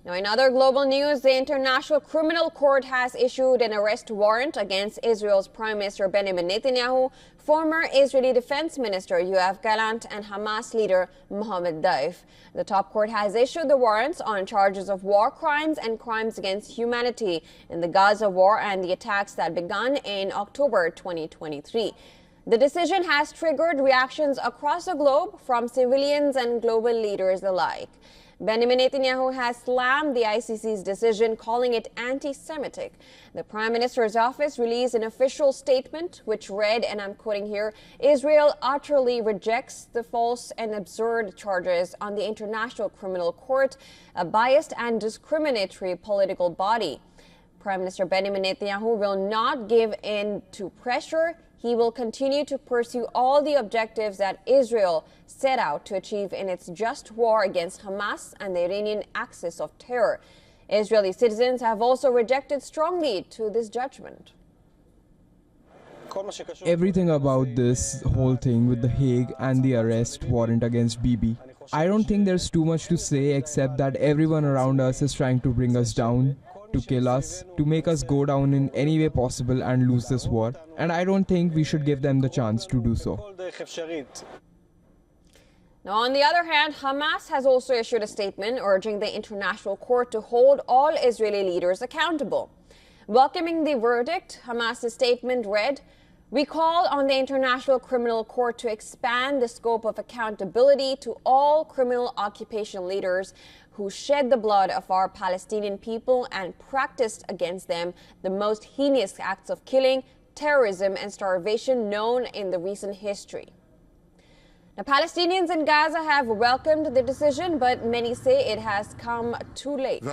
Now, in other global news, the International Criminal Court has issued an arrest warrant against Israel's Prime Minister Benjamin Netanyahu, former Israeli Defense Minister Yoav Gallant, and Hamas leader Mohammed Diab. The top court has issued the warrants on charges of war crimes and crimes against humanity in the Gaza War and the attacks that began in October 2023. The decision has triggered reactions across the globe from civilians and global leaders alike. Benjamin Netanyahu has slammed the ICC's decision, calling it anti-Semitic. The Prime Minister's office released an official statement which read, and I'm quoting here, "Israel utterly rejects the false and absurd charges on the International Criminal Court, a biased and discriminatory political body." Prime Minister Benjamin Netanyahu will not give in to pressure. He will continue to pursue all the objectives that Israel set out to achieve in its just war against Hamas and the Iranian axis of terror. Israeli citizens have also rejected strongly to this judgment. Everything about this whole thing with the Hague and the arrest warrant against Bibi, I don't think there's too much to say except that everyone around us is trying to bring us down, to kill us, to make us go down in any way possible and lose this war. And I don't think we should give them the chance to do so. Now, on the other hand, Hamas has also issued a statement urging the International Court to hold all Israeli leaders accountable. Welcoming the verdict, Hamas's statement read, "We call on the International Criminal Court to expand the scope of accountability to all criminal occupation leaders who shed the blood of our Palestinian people and practiced against them the most heinous acts of killing, terrorism, and starvation known in the recent history." Now, Palestinians in Gaza have welcomed the decision, but many say it has come too late.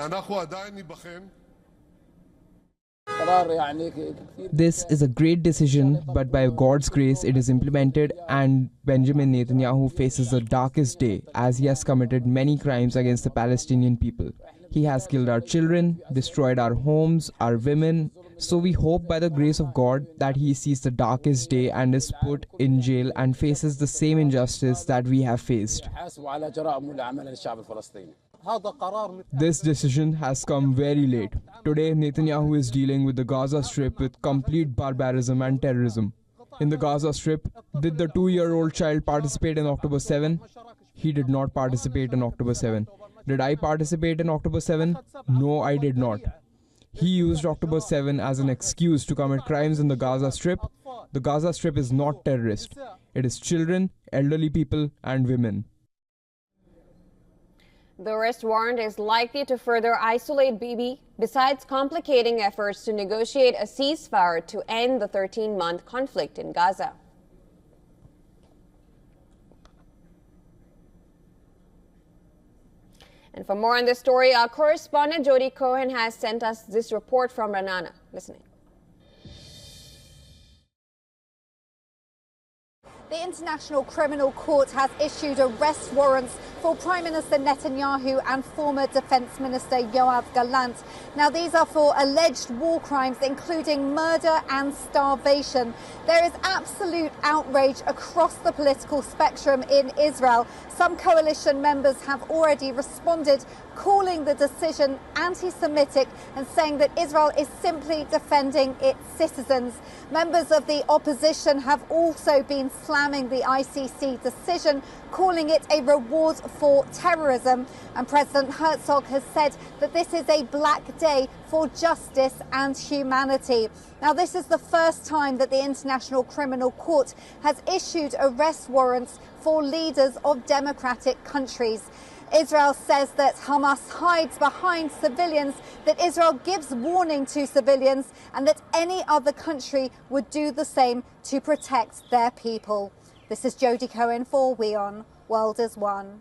This is a great decision, but by God's grace it is implemented, and Benjamin Netanyahu faces the darkest day as he has committed many crimes against the Palestinian people. He has killed our children, destroyed our homes, our women. So we hope by the grace of God that he sees the darkest day and is put in jail and faces the same injustice that we have faced. This decision has come very late. Today, Netanyahu is dealing with the Gaza Strip with complete barbarism and terrorism. In the Gaza Strip, did the 2-year-old child participate in October 7? He did not participate in October 7. Did I participate in October 7? No, I did not. He used October 7 as an excuse to commit crimes in the Gaza Strip. The Gaza Strip is not terrorist. It is children, elderly people, and women. The arrest warrant is likely to further isolate Bibi, besides complicating efforts to negotiate a ceasefire to end the 13-month conflict in Gaza. And for more on this story, our correspondent Jody Cohen has sent us this report from Ranana. Listening. The International Criminal Court has issued arrest warrants for Prime Minister Netanyahu and former Defense Minister Yoav Gallant. Now, these are for alleged war crimes, including murder and starvation. There is absolute outrage across the political spectrum in Israel. Some coalition members have already responded, calling the decision anti-Semitic and saying that Israel is simply defending its citizens. Members of the opposition have also been slamming the ICC decision, calling it a reward for terrorism. And President Herzog has said that this is a black day for justice and humanity. Now, this is the first time that the International Criminal Court has issued arrest warrants for leaders of democratic countries. Israel says that Hamas hides behind civilians, that Israel gives warning to civilians, and that any other country would do the same to protect their people. This is Jody Cohen for WION World is One.